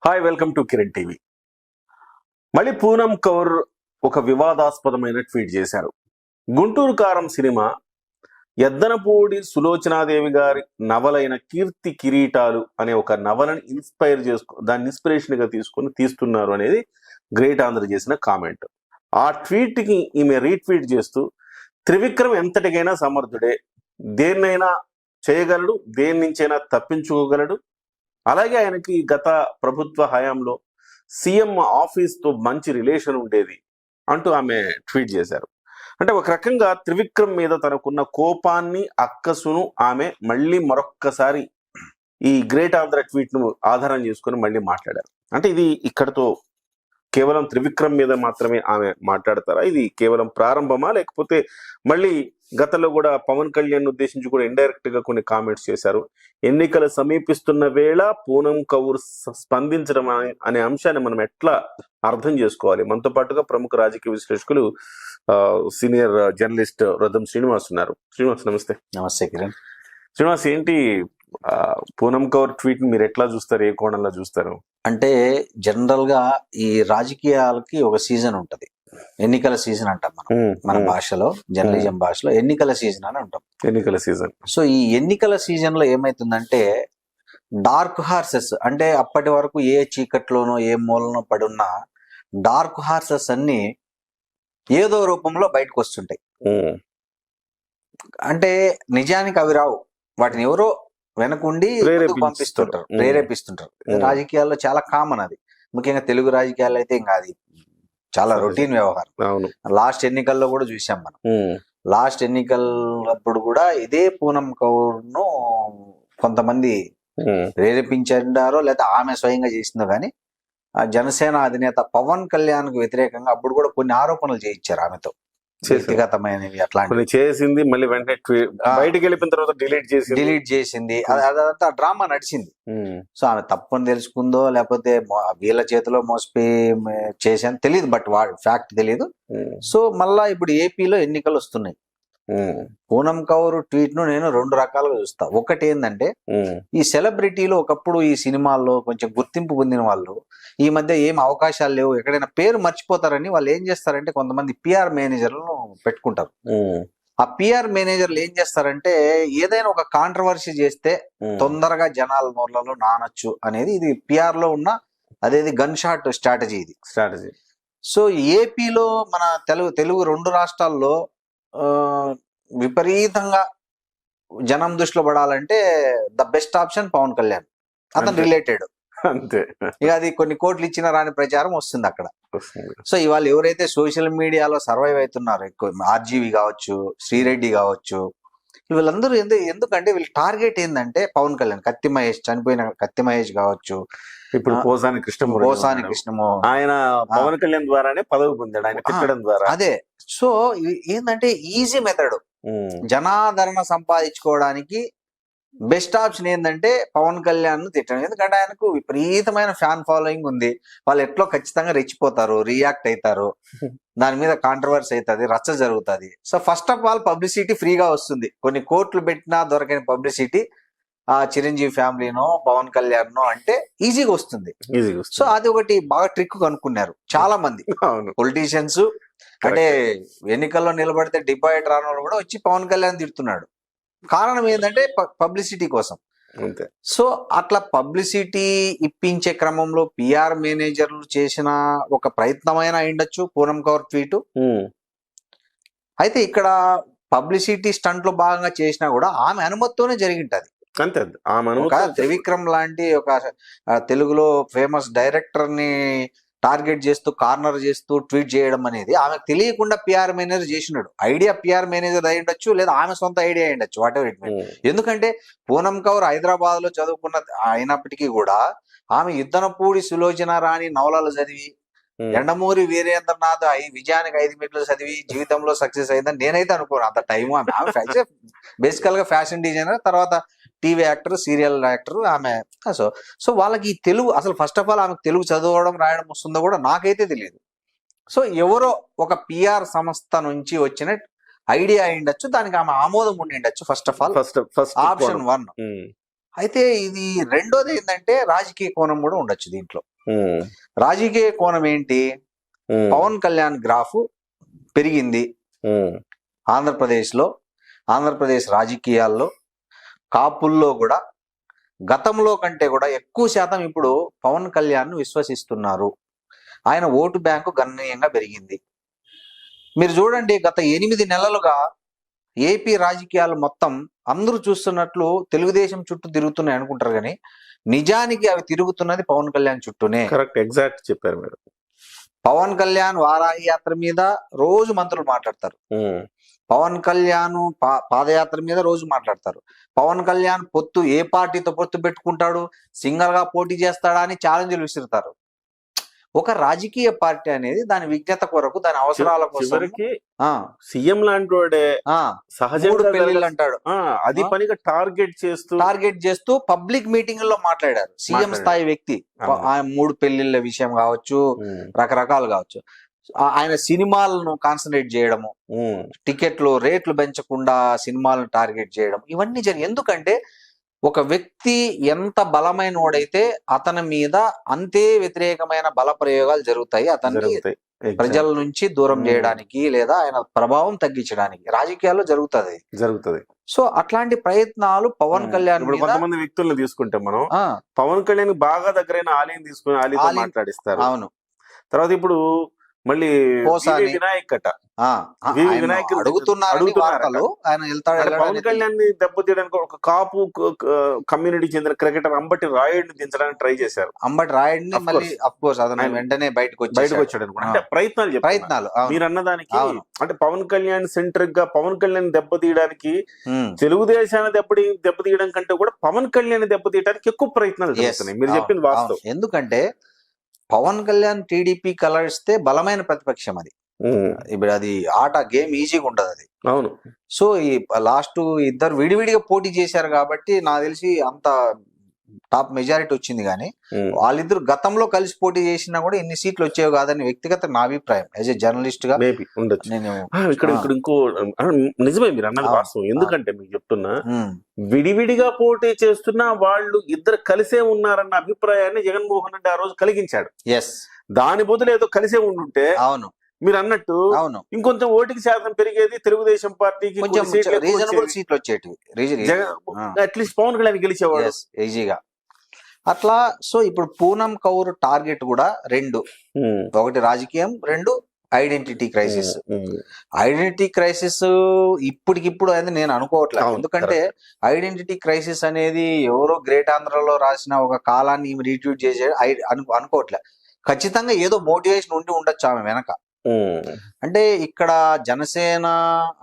Hi, welcome to Kiran TV. మళ్ళీ పూనం కౌర్ ఒక వివాదాస్పదమైన ట్వీట్ చేశారు. గుంటూరు కారం సినిమా ఎద్దనపూడి సులోచనాదేవి గారి నవలైన కీర్తి కిరీటాలు అనే ఒక నవలని దాన్ని ఇన్స్పిరేషన్ గా తీసుకొని తీస్తున్నారు అనేది గ్రేట్ ఆంధ్ర చేసిన కామెంట్. ఆ ట్వీట్ కి ఈమె రీట్వీట్ చేస్తూ, త్రివిక్రమ్ ఎంతటికైనా సమర్థుడే, దేన్నైనా చేయగలడు, దేని నుంచైనా తప్పించుకోగలడు, అలాగే ఆయనకి గత ప్రభుత్వ హయాంలో సీఎం ఆఫీస్తో మంచి రిలేషన్ ఉండేది అంటూ ఆమె ట్వీట్ చేశారు. అంటే ఒక రకంగా త్రివిక్రమ్ మీద తనకున్న కోపాన్ని, అక్కసును ఆమె మళ్ళీ మరొక్కసారి ఈ గ్రేట్ ఆంధ్ర ట్వీట్ ను ఆధారం చేసుకుని మళ్ళీ మాట్లాడారు. అంటే ఇది ఇక్కడతో కేవలం త్రివిక్రమ్ మీద మాత్రమే ఆమె మాట్లాడతారా? ఇది కేవలం ప్రారంభమా, లేకపోతే మళ్ళీ గతంలో కూడా పవన్ కళ్యాణ్ ఉద్దేశించి కూడా ఇండైరెక్ట్ గా కొన్ని కామెంట్స్ చేశారు. ఎన్నికలు సమీపిస్తున్న వేళ పూనం కౌర్ స్పందించడం అనే అంశాన్ని మనం ఎట్లా అర్థం చేసుకోవాలి? మనతో పాటుగా ప్రముఖ రాజకీయ విశ్లేషకులు సీనియర్ జర్నలిస్ట్ రథం శ్రీనివాస్ ఉన్నారు. శ్రీనివాస్, నమస్తే. నమస్తే కిరణ్. శ్రీనివాస్, ఏంటి పూనం కౌర్ ట్వీట్ మీరు ఎట్లా చూస్తారు? ఏ కోణంలో చూస్తారు? అంటే జనరల్ గా ఈ రాజకీయాలకి ఒక సీజన్ ఉంటది, ఎన్నికల సీజన్ అంటాం మనం మన భాషలో, జర్నలిజం భాషలో ఎన్నికల సీజన్ అని అంటాం. ఎన్నికల సీజన్. సో ఈ ఎన్నికల సీజన్ లో ఏమైతుందంటే, డార్క్ హార్సెస్ అంటే అప్పటి వరకు ఏ చీకట్లోనో ఏ మూలనో పడున్న డార్క్ హార్సెస్ అన్ని ఏదో రూపంలో బయటకు వస్తుంటాయి. అంటే నిజానికి అవి రావు, వాటిని ఎవరో వెనకుండి పంపిస్తుంటారు, ప్రేరేపిస్తుంటారు. రాజకీయాల్లో చాలా కామన్ అది, ముఖ్యంగా తెలుగు రాజకీయాల్లో అయితే ఇంకా అది చాలా రొటీన్ వ్యవహారం. లాస్ట్ ఎన్నికల్లో కూడా చూసాం మనం. లాస్ట్ ఎన్నికలప్పుడు కూడా ఇదే పూనం కౌర్ ను కొంతమంది ప్రేరేపించారో లేదా ఆమె స్వయంగా చేసిందో కానీ, జనసేన అధినేత పవన్ కళ్యాణ్ కు వ్యతిరేకంగా అప్పుడు కూడా కొన్ని ఆరోపణలు చేయించారు ఆమెతో, వ్యక్తిగతమైనవి అట్లాంటివి చేసింది. మళ్ళీ వెంటనే బయటికి వెళ్ళిపోయిన తర్వాత డిలీట్ చేసింది. అదంతా డ్రామా నడిచింది. సో ఆమె తప్పని తెలుసుకుందో లేకపోతే వీళ్ళ చేతిలో మోసపోయి చేశాను తెలియదు, బట్ ఫ్యాక్ట్ తెలియదు. సో మళ్ళా ఇప్పుడు ఏపీలో ఎన్నికలు వస్తున్నాయి. పూనం కౌర్ ట్వీట్ ను నేను రెండు రకాలుగా చూస్తా. ఒకటి ఏంటంటే, ఈ సెలబ్రిటీలు ఒకప్పుడు ఈ సినిమాల్లో కొంచెం గుర్తింపు పొందిన వాళ్ళు ఈ మధ్య ఏం అవకాశాలు లేవు, ఎక్కడైనా పేరు మర్చిపోతారని వాళ్ళు ఏం చేస్తారంటే కొంతమంది పిఆర్ మేనేజర్లను పెట్టుకుంటారు. ఆ పిఆర్ మేనేజర్లు ఏం చేస్తారంటే, ఏదైనా ఒక కాంట్రవర్సీ చేస్తే తొందరగా జనాల నోర్లలో నానొచ్చు అనేది ఇది పిఆర్ లో ఉన్న అదేది గన్ షాట్ స్ట్రాటజీ. ఇది స్ట్రాటజీ. సో ఏపీలో మన తెలుగు రెండు రాష్ట్రాల్లో విపరీతంగా జనం దృష్టిలో పడాలంటే the best option Pawan Kalyan. అతను రిలేటెడ్ అంతే. ఇక అది కొన్ని కోట్లు ఇచ్చిన రాని ప్రచారం వస్తుంది అక్కడ. సో ఇవాళ ఎవరైతే సోషల్ మీడియాలో సర్వైవ్ అవుతున్నారు, ఎక్కువ ఆర్జీవి కావచ్చు, శ్రీరెడ్డి కావచ్చు, వీళ్ళందరూ ఎందుకంటే వీళ్ళ టార్గెట్ ఏంటంటే పవన్ కళ్యాణ్. కత్తి మహేష్, చనిపోయిన కత్తి మహేష్ కావచ్చు, ఇప్పుడు పోసాని కృష్ణమూర్తి ఆయన పవన్ కళ్యాణ్ ద్వారానే పదవి పొందాడు, ఆయన తిట్టడం ద్వారా. అదే. సో ఏంటంటే ఈజీ మెథడ్, జనాదరణ సంపాదించుకోవడానికి బెస్ట్ ఆప్షన్ ఏంటంటే పవన్ కళ్యాణ్ తిట్టడం. ఎందుకంటే ఆయనకు విపరీతమైన ఫ్యాన్ ఫాలోయింగ్ ఉంది. వాళ్ళు ఎట్లో ఖచ్చితంగా రెచ్చిపోతారు, రియాక్ట్ అవుతారు, దాని మీద కాంట్రవర్సీ అవుతుంది, రచ్చ జరుగుతుంది. So first of all publicity ఫ్రీగా వస్తుంది. కొన్ని కోట్లు పెట్టినా దొరకని పబ్లిసిటీ ఆ చిరంజీవి ఫ్యామిలీనో పవన్ కళ్యాణ్ నో అంటే ఈజీగా వస్తుంది. సో అది ఒకటి బాగా ట్రిక్ కనుక్కున్నారు చాలా మంది పొలిటీషియన్స్. అంటే ఎన్నికల్లో నిలబడితే డిపాజిట్ రాని కూడా వచ్చి పవన్ కళ్యాణ్ తిడుతున్నాడు. కారణం ఏంటంటే పబ్లిసిటీ కోసం. సో అట్లా పబ్లిసిటీ ఇప్పించే క్రమంలో పిఆర్ మేనేజర్లు చేసిన ఒక ప్రయత్నమైనా అయిండొచ్చు పూనం కౌర్ ట్వీట్. అయితే ఇక్కడ పబ్లిసిటీ స్టంట్ లో భాగంగా చేసినా కూడా ఆమె అనుమతితోనే జరిగింటది. అంతే. త్రివిక్రమ్ లాంటి ఒక తెలుగులో ఫేమస్ డైరెక్టర్ ని టార్గెట్ చేస్తూ, కార్నర్ చేస్తూ ట్వీట్ చేయడం అనేది ఆమెకు తెలియకుండా పిఆర్ మేనేజర్ చేసినాడు. ఐడియా పిఆర్ మేనేజర్ అయి ఉండొచ్చు, లేదా ఆమె సొంత ఐడియా అయి ఉండొచ్చు, వాట్ ఎవర్ ఇట్ మే. ఎందుకంటే పూనం కౌర్ హైదరాబాద్ లో చదువుకున్న అయినప్పటికీ కూడా ఆమె యుద్ధనపూడి సులోచన రాణి నవలలు చదివి, ఎండమూరి వీరేంద్రనాథ్ విజయానికి 5 మెట్లు చదివి జీవితంలో సక్సెస్ అయిందని నేనైతే అనుకోను అంత టైము. ఆమె బేసికల్ గా ఫ్యాషన్ డిజైనర్, తర్వాత టీవీ యాక్టర్, సీరియల్ యాక్టర్ ఆమె. సో వాళ్ళకి తెలుగు అసలు ఫస్ట్ ఆఫ్ ఆల్ ఆమెకు తెలుగు చదవడం రాయడం వస్తుందో కూడా నాకైతే తెలియదు. సో ఎవరో ఒక పిఆర్ సంస్థ నుంచి వచ్చిన ఐడియా అయిండొచ్చు, దానికి ఆమె ఆమోదం ఉండి ఉండొచ్చు. First of all option 1. అయితే ఇది రెండోది ఏంటంటే రాజకీయ కోణం కూడా ఉండొచ్చు దీంట్లో. రాజకీయ కోణం ఏంటి? పవన్ కళ్యాణ్ గ్రాఫ్ పెరిగింది ఆంధ్రప్రదేశ్ రాజకీయాల్లో, కాపుల్లో కూడా గతంలో కంటే కూడా ఎక్కువ శాతం ఇప్పుడు పవన్ కళ్యాణ్ విశ్వసిస్తున్నారు. ఆయన ఓటు బ్యాంకు గణనీయంగా పెరిగింది. మీరు చూడండి, గత 8 నెలలుగా ఏపీ రాజకీయాలు మొత్తం అందరూ చూస్తున్నట్లు తెలుగుదేశం చుట్టూ తిరుగుతున్నాయి అనుకుంటారు, కానీ నిజానికి అవి తిరుగుతున్నది పవన్ కళ్యాణ్ చుట్టూనే. కరెక్ట్, ఎగ్జాక్ట్ చెప్పారు మీరు. పవన్ కళ్యాణ్ వారాహి యాత్ర మీద రోజు మంత్రులు మాట్లాడతారు. పవన్ కళ్యాణ్ పాదయాత్ర మీద రోజు మాట్లాడతారు. పవన్ కళ్యాణ్ ఏ పార్టీతో పొత్తు పెట్టుకుంటాడు, సింగల్ గా పోటీ చేస్తాడా అని ఛాలెంజ్లు విసురుతారు. ఒక రాజకీయ పార్టీ అనేది దాని విజ్ఞత కొరకు, దాని అవసరాల కోసం సీఎం లాంటి వాడే సహజంగా పెళ్లిళ్ళు అంటాడు, అది పనిగా టార్గెట్ చేస్తూ పబ్లిక్ మీటింగ్ లో మాట్లాడారు. సీఎం స్థాయి వ్యక్తి 3 పెళ్లిళ్ళ విషయం కావచ్చు, రకరకాలు కావచ్చు. ఆయన సినిమాలను కాన్సన్ట్రేట్ చేయడము, టికెట్లు రేట్లు పెంచకుండా సినిమాలను టార్గెట్ చేయడం, ఇవన్నీ జరిగి. ఎందుకంటే ఒక వ్యక్తి ఎంత బలమైన వాడైతే అతని మీద అంతే వ్యతిరేకమైన బల ప్రయోగాలు జరుగుతాయి. అతన్ని ప్రజల నుంచి దూరం చేయడానికి లేదా ఆయన ప్రభావం తగ్గించడానికి రాజకీయాల్లో జరుగుతుంది. సో అట్లాంటి ప్రయత్నాలు పవన్ కళ్యాణ్. కొంతమంది వ్యక్తులను తీసుకుంటే మనం పవన్ కళ్యాణ్ బాగా దగ్గరైన ఆలయం తీసుకుని ఆలయంతో మాట్లాడిస్తారు. అవును. తర్వాత ఇప్పుడు మళ్ళీ వినాయక్ అడుగుతున్నారు పవన్ కళ్యాణ్ ని దెబ్బతీయడానికి ఒక కాపు కమ్యూనిటీ చెందిన క్రికెటర్ అంబటి రాయుడిని దించడానికి ట్రై చేశారు. అంబటి రాయుడిని మళ్ళీ అఫ్ కోర్స్ అతను వెంటనే బయటకు వచ్చాడు అనుకో. అంటే ప్రయత్నాలు మీరు అన్నదానికి, అంటే పవన్ కళ్యాణ్ సెంట్రిక్ గా పవన్ కళ్యాణ్ దెబ్బతీయడానికి, తెలుగుదేశాన్ని దెబ్బతీయడం కంటే కూడా పవన్ కళ్యాణ్ దెబ్బతీయడానికి ఎక్కువ ప్రయత్నాలు జరుగుతున్నాయి. మీరు చెప్పింది వాస్తవం. ఎందుకంటే పవన్ కళ్యాణ్ టీడీపీ కలరిస్తే బలమైన ప్రతిపక్షం అది. ఇప్పుడు అది గేమ్ ఈజీగా ఉండదు అది. అవును. సో ఈ లాస్ట్ ఇద్దరు విడివిడిగా పోటీ చేశారు కాబట్టి నాకు తెలిసి అంత టాప్ మెజారిటీ వచ్చింది. కానీ వాళ్ళిద్దరు గతంలో కలిసి పోటీ చేసినా కూడా ఇన్ని సీట్లు వచ్చేవి కాదని వ్యక్తిగత నా అభిప్రాయం. యాజ్ ఏ జర్నలిస్ట్ గా నేను ఇక్కడ ఇంకో నిజమే మీరు అన్నది వాస్తవం. ఎందుకంటే మీకు చెప్తున్నా, విడివిడిగా పోటీ చేస్తున్నా వాళ్ళు ఇద్దరు కలిసే ఉన్నారన్న అభిప్రాయాన్ని జగన్మోహన్ రెడ్డి ఆ రోజు కలిగించాడు. దాని బదులు ఏదో కలిసే ఉండుంటే, అవును మీరు అన్నట్టు, అవును, ఇంకొంచెం ఓటికి శాతం పెరిగేది, తెలుగుదేశం పార్టీకి రీజనబుల్ సీట్లు వచ్చేటివి, అట్లీస్ట్ పవన్ కళ్యాణ్ గెలిచేవాడు ఈజీగా అట్లా. సో ఇప్పుడు పూనం కౌర్ టార్గెట్ కూడా 2, ఒకటి రాజకీయం, 2 ఐడెంటిటీ క్రైసిస్. ఐడెంటిటీ క్రైసిస్ ఇప్పటికిప్పుడు అనేది నేను అనుకోవట్లేదు. ఎందుకంటే ఐడెంటిటీ క్రైసిస్ అనేది ఎవరో గ్రేట్ ఆంధ్రలో రాసిన ఒక కాలాన్ని రీట్వీట్ చేసే అనుకోవట్లేదు. ఖచ్చితంగా ఏదో మోటివేషన్ ఉండి ఉండొచ్చు ఆమె వెనక. అంటే ఇక్కడ జనసేన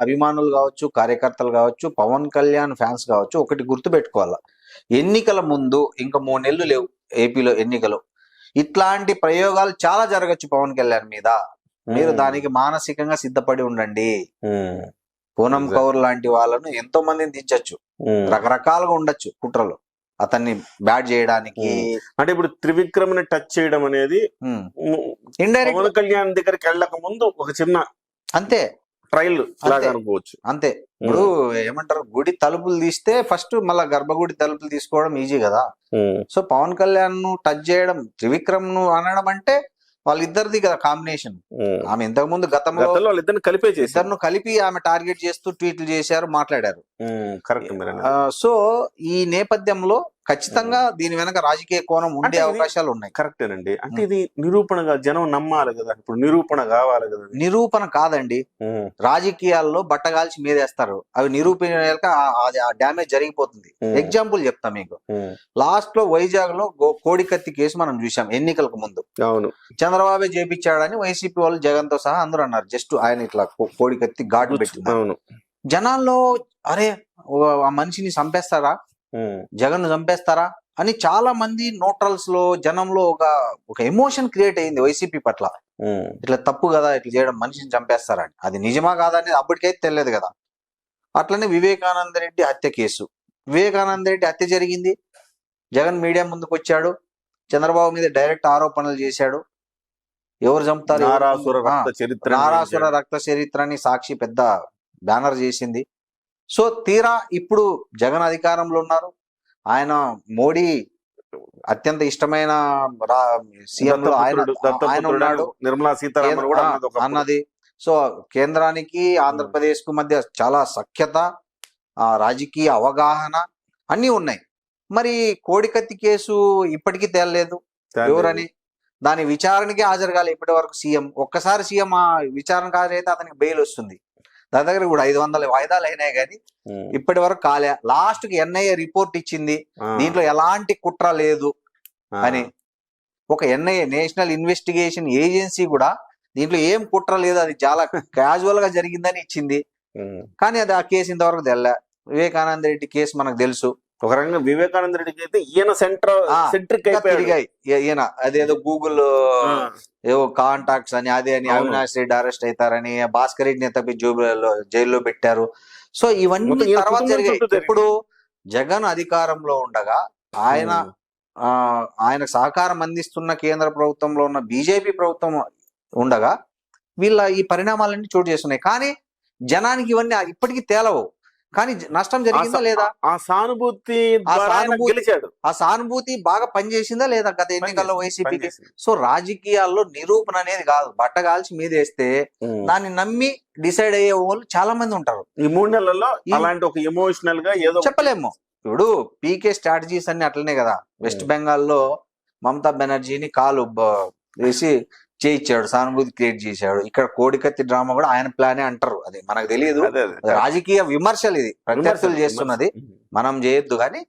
అభిమానులు కావచ్చు, కార్యకర్తలు కావచ్చు, పవన్ కళ్యాణ్ ఫ్యాన్స్ కావచ్చు, ఒకటి గుర్తు పెట్టుకోవాలా, ఎన్నికల ముందు ఇంకా 3 నెలలు లేవు ఏపీలో ఎన్నికలు. ఇట్లాంటి ప్రయోగాలు చాలా జరగచ్చు పవన్ కళ్యాణ్ మీద. మీరు దానికి మానసికంగా సిద్ధపడి ఉండండి. పూనం కౌర్ లాంటి వాళ్ళను ఎంతో మందిని దించచ్చు, రకరకాలుగా ఉండొచ్చు కుట్రలు అతన్ని బ్యాట్ చేయడానికి. అంటే ఇప్పుడు త్రివిక్రమ్ ని టచ్ చేయడం అనేది ఇండైరెక్ట్ పవన్ కళ్యాణ్ దగ్గరికి వెళ్ళక ముందు ఒక చిన్న అంతే ట్రయల్ అనుకోవచ్చు. అంతే. ఇప్పుడు ఏమంటారు, గుడి తలుపులు తీస్తే ఫస్ట్ మళ్ళా గర్భగుడి తలుపులు తీసుకోవడం ఈజీ కదా. సో పవన్ కళ్యాణ్ ను టచ్ చేయడం, త్రివిక్రమ్ ను అనడం అంటే వాళ్ళిద్దరిది కదా కాంబినేషన్. ఆమె ఇంతకు ముందు గతంలో ఇద్దరు కలిపి ఆమె టార్గెట్ చేస్తూ ట్వీట్లు చేశారు, మాట్లాడారు. సో ఈ నేపథ్యంలో ఖచ్చితంగా దీని వెనక రాజకీయ కోణం ఉండే అవకాశాలు ఉన్నాయి. కరెక్టేనండి. అంటే ఇది నిరూపణగా జనం నమ్మాలి కదా, ఇప్పుడు నిరూపణ కావాలి కదా. నిరూపణ కాదండి, రాజకీయాల్లో బట్టగాల్చి మీదేస్తారు. అవి నిరూపణ డ్యామేజ్ జరిగిపోతుంది. ఎగ్జాంపుల్ చెప్తా మీకు. లాస్ట్ లో వైజాగ్ లో కోడికత్తి కేసు మనం చూసాం ఎన్నికలకు ముందు. అవును, చంద్రబాబు చేపించాడని వైసీపీ వాళ్ళు జగన్ తో సహా అందరూ అన్నారు. జస్ట్ ఆయన ఇట్లా కోడికత్తి ఘాటు పెట్టింది. అవును, జనాల్లో అరే ఆ మనిషిని చంపేస్తారా, జగన్ ను చంపేస్తారా అని చాలా మంది న్యూట్రల్స్ లో జనంలో ఒక ఎమోషన్ క్రియేట్ అయింది వైసీపీ పట్ల. ఇట్లా తప్పు కదా ఇట్లా చేయడం, మనిషిని చంపేస్తారా అని. అది నిజమా కాదా అనేది అప్పటికైతే తెలియదు కదా. అట్లనే వివేకానంద రెడ్డి హత్య కేసు. వివేకానంద రెడ్డి హత్య జరిగింది, జగన్ మీడియా ముందుకు వచ్చాడు, చంద్రబాబు మీద డైరెక్ట్ ఆరోపణలు చేశాడు. ఎవరు చంపుతారు, నారాసుర రక్త చరిత్రని సాక్షి పెద్ద బ్యానర్ చేసింది. సో తీరా ఇప్పుడు జగన్ అధికారంలో ఉన్నారు, ఆయన మోడీ అత్యంత ఇష్టమైన సీఎం లో ఆయన ఉన్నాడు. నిర్మలా సీతారామన్ కూడా అన్నది. సో కేంద్రానికి ఆంధ్రప్రదేశ్ కు మధ్య చాలా సఖ్యత, రాజకీయ అవగాహన అన్ని ఉన్నాయి. మరి కోడికత్తి కేసు ఇప్పటికీ తేలలేదు ఎవరని, దాని విచారణకి హాజరు కాలే ఇప్పటి వరకు సీఎం. ఒక్కసారి సీఎం ఆ విచారణకు హాజరైతే అతనికి బెయిల్ వస్తుంది. దాని దగ్గర కూడా 500 వాయిదాలు అయినాయి కానీ ఇప్పటి వరకు కాలే. లాస్ట్ కి ఎన్ఐఏ రిపోర్ట్ ఇచ్చింది దీంట్లో ఎలాంటి కుట్ర లేదు అని. ఒక ఎన్ఐఏ, నేషనల్ ఇన్వెస్టిగేషన్ ఏజెన్సీ కూడా దీంట్లో ఏం కుట్ర లేదు, అది చాలా క్యాజువల్ గా జరిగిందని ఇచ్చింది. కానీ అది ఆ కేసు ఇంతవరకు తెల్ల. వివేకానంద రెడ్డి కేసు మనకు తెలుసు. ఒక రకంగా వివేకానంద రెడ్డికి అయితే ఈయన సెంట్రిక్ తిరిగాయి. ఈయన అదేదో గూగుల్ ఏవో కాంటాక్ట్స్ అని అదే అని అవినాష్ రెడ్డి అరెస్ట్ అవుతారని, భాస్కర్ రెడ్డిని తప్పి జైల్లో పెట్టారు. సో ఇవన్నీ తర్వాత జరిగాయి. ఇప్పుడు జగన్ అధికారంలో ఉండగా ఆయన సహకారం అందిస్తున్న కేంద్ర ప్రభుత్వంలో ఉన్న బీజేపీ ప్రభుత్వం ఉండగా వీళ్ళ ఈ పరిణామాలన్నీ చోటు చేస్తున్నాయి. కానీ జనానికి ఇవన్నీ ఇప్పటికీ తేలవు. కానీ నష్టం జరిగిందా లేదా, ఆ సానుభూతి బాగా పనిచేసిందా లేదా గత ఎన్నికల్లో వైసీపీకి? సో రాజకీయాల్లో నిరూపణ అనేది కాదు, బట్టగాల్చి మీదేస్తే దాన్ని నమ్మి డిసైడ్ అయ్యే వాళ్ళు చాలా మంది ఉంటారు. ఈ 3 నెలల్లో అలాంటి ఒక ఎమోషనల్ గా ఏదో చెప్పలేము. ఇప్పుడు పీకే స్ట్రాటజీస్ అన్ని అట్లనే కదా. వెస్ట్ బెంగాల్లో మమతా బెనర్జీని కాలు వేసి చేయించాడు, సానుభూతి క్రియేట్ చేశాడు. ఇక్కడ కోడికత్తి డ్రామా కూడా ఆయన ప్లానే అంటారు, అది మనకు తెలియదు. రాజకీయ విమర్శలు ఇది ప్రత్యర్థులు చేస్తున్నది, మనం చేయొద్దు కానీ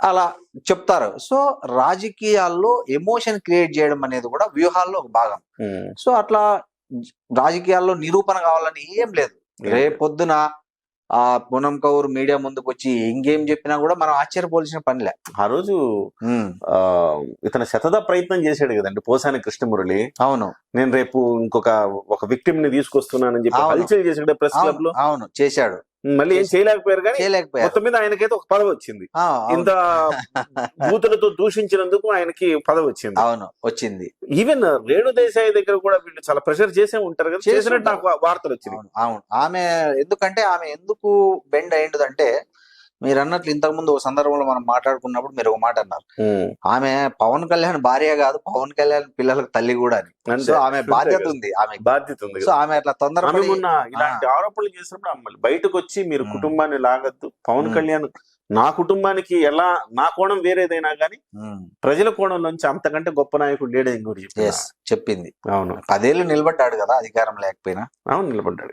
అలా చెప్తారు. సో రాజకీయాల్లో ఎమోషన్ క్రియేట్ చేయడం అనేది కూడా వ్యూహాల్లో ఒక భాగం. సో అట్లా రాజకీయాల్లో నిరూపణ కావాలని ఏం లేదు. రేపొద్దున పూనం కౌర్ మీడియా ముందుకు వచ్చి ఇంకేం చెప్పినా కూడా మనం ఆశ్చర్యపోవాల్సిన పనిలే. ఆ రోజు ఇతను శతద ప్రయత్నం చేశాడు కదండి పోసాని కృష్ణమురళి. అవును, నేను రేపు ఒక విక్టిమ్ ని తీసుకొస్తున్నానని చెప్పి హల్చల్ చేశాడు ప్రెస్ క్లబ్ లో. అవును చేశాడు. మళ్ళీ ఏం చేయలేకపోయారు కానీ మొత్తం మీద ఆయనకైతే ఒక పదవి వచ్చింది. ఇంత బూతులతో దూషించినందుకు ఆయనకి పదవి వచ్చింది. అవును వచ్చింది. ఈవెన్ రేణు దేశాయ్ దగ్గర కూడా వీళ్ళు చాలా ప్రెషర్ చేసే ఉంటారు కదా, చేసినట్టు నాకు వార్తలు వచ్చింది. అవును ఆమె ఎందుకు బెండ్ అయ్యిందంటే, మీరు అన్నట్లు ఇంతకు ముందు ఒక సందర్భంలో మనం మాట్లాడుకున్నప్పుడు మీరు ఒక మాట అన్నారు, ఆమె పవన్ కళ్యాణ్ భార్య కాదు, పవన్ కళ్యాణ్ పిల్లలకు తల్లి కూడా అని. సో ఆమె బాధ్యత ఉంది, సో ఆమె అట్లా తొందరగా ఇలాంటి ఆరోపణలు చేసినప్పుడు అమ్మాయి బయటకు వచ్చి మీరు కుటుంబాన్ని లాగద్దు, పవన్ కళ్యాణ్ నా కుటుంబానికి ఎలా, నా కోణం వేరేదైనా కానీ ప్రజల కోణం నుంచి అంతకంటే గొప్ప నాయకుడు లేడని కూడా చెప్పింది. అవును, 10 ఏళ్ళు నిలబడ్డాడు కదా అధికారం లేకపోయినా. అవును నిలబడ్డాడు.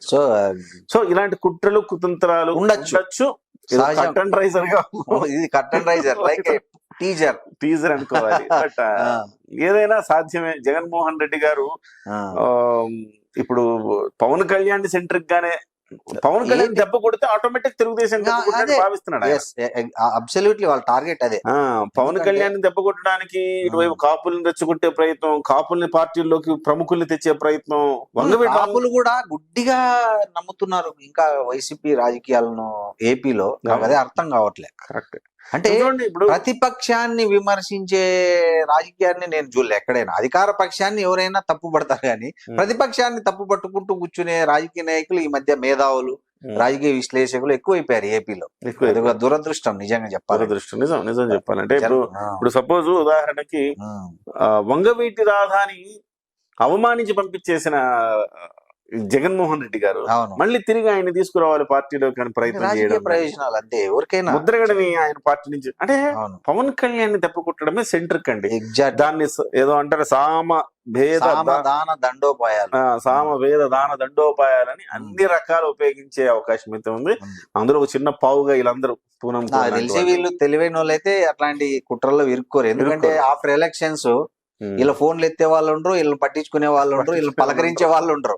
సో ఇలాంటి కుట్రలు కుతంత్రాలు ఉండొచ్చు. ఇది కర్టన్ రైజర్ లైక్ టీజర్ అనుకోవాలి. బట్ ఏదైనా సాధ్యమే. జగన్మోహన్ రెడ్డి గారు ఇప్పుడు పవన్ కళ్యాణ్ సెంట్రిక్ గానే, పవన్ కళ్యాణ్ దెబ్బ కొడితే ఆటోమేటిక్ తెలుగుదేశం భావిస్తున్నాడు. అబ్సల్యూట్లీ వాళ్ళ టార్గెట్ అదే. పవన్ కళ్యాణ్ దెబ్బ కొట్టడానికి ఇటువైపు కాపుల్ని రెచ్చగొట్టే ప్రయత్నం, కాపుల్ని పార్టీల్లోకి ప్రముఖుల్ని తెచ్చే ప్రయత్నం. కాపులు కూడా గుడ్డిగా నమ్ముతున్నారు ఇంకా వైసీపీ రాజకీయాలను ఏపీలో. అదే అర్థం కావట్లే. కరెక్ట్. అంటే ఇప్పుడు ప్రతిపక్షాన్ని విమర్శించే రాజకీయాన్ని నేను చూడలే ఎక్కడైనా. అధికార పక్షాన్ని ఎవరైనా తప్పు పడతారు కానీ ప్రతిపక్షాన్ని తప్పు పట్టుకుంటూ కూర్చునే రాజకీయ నాయకులు ఈ మధ్య మేధావులు, రాజకీయ విశ్లేషకులు ఎక్కువైపోయారు ఏపీలో. దురదృష్టం నిజంగా చెప్పాలి. నిజం చెప్పాలంటే ఇప్పుడు సపోజ్ ఉదాహరణకి వంగవీటి రాధాని అవమానించి పంపించేసిన జగన్మోహన్ రెడ్డి గారు మళ్ళీ తిరిగి ఆయన తీసుకురావాలి పార్టీలో కానీ ప్రయత్నం చేయడం, ప్రయోజనాలు అంతే. ఎవరికైనా ముద్రగడని ఆయన పార్టీ నుంచి, అంటే పవన్ కళ్యాణ్ దెబ్బ కొట్టడమే సెంట్రిక్ అండి. దాన్ని ఏదో అంటారు సామ భేద దాన దండోపాయాలని అన్ని రకాలు ఉపయోగించే అవకాశం అయితే ఉంది. అందులో ఒక చిన్న పావుగా వీళ్ళందరూ పూనం తెలిసి వీళ్ళు తెలివైన వాళ్ళు అయితే అట్లాంటి కుట్రల్లో ఇరుక్కోరు. ఎందుకంటే ఆఫ్టర్ ఎలక్షన్స్ వీళ్ళ ఫోన్లు ఎత్తే వాళ్ళు ఉండరు, వీళ్ళని పట్టించుకునే వాళ్ళు ఉండరు, వీళ్ళని పలకరించే వాళ్ళు ఉండరు.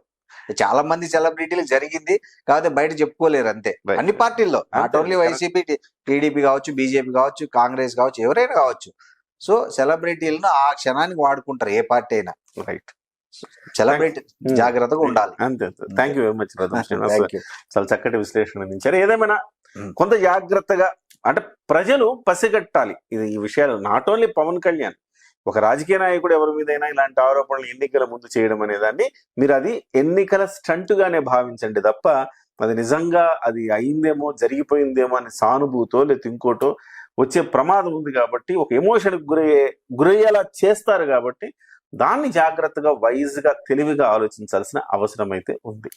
చాలా మంది సెలబ్రిటీలు జరిగింది కాకపోతే బయట చెప్పుకోలేరు అంతే. అన్ని పార్టీల్లో, నాట్ ఓన్లీ వైసీపీ, టీడీపీ కావచ్చు, బీజేపీ కావచ్చు, కాంగ్రెస్ కావచ్చు, ఎవరైనా కావచ్చు. సో సెలబ్రిటీలను ఆ క్షణానికి వాడుకుంటారు ఏ పార్టీ అయినా. రైట్. సెలబ్రిటీ జాగ్రత్తగా ఉండాలి. అంతే. థ్యాంక్ యూ వెరీ మచ్ చాలా చక్కటి విశ్లేషణ అందించారు. ఏదేమైనా కొంత జాగ్రత్తగా, అంటే ప్రజలు పసిగట్టాలి ఈ విషయాలు. నాట్ ఓన్లీ పవన్ కళ్యాణ్, ఒక రాజకీయ నాయకుడు ఎవరి మీదైనా ఇలాంటి ఆరోపణలు ఎన్నికల ముందు చేయడం అనేదాన్ని మీరు అది ఎన్నికల స్టంట్ గానే భావించండి తప్ప అది నిజంగా అది అయిందేమో, జరిగిపోయిందేమో అని సానుభూతో లేదా ఇంకోటో వచ్చే ప్రమాదం ఉంది కాబట్టి, ఒక ఎమోషన్కి గురయ్యేలా చేస్తారు కాబట్టి దాన్ని జాగ్రత్తగా వైజ్గా తెలివిగా ఆలోచించాల్సిన అవసరం అయితే ఉంది.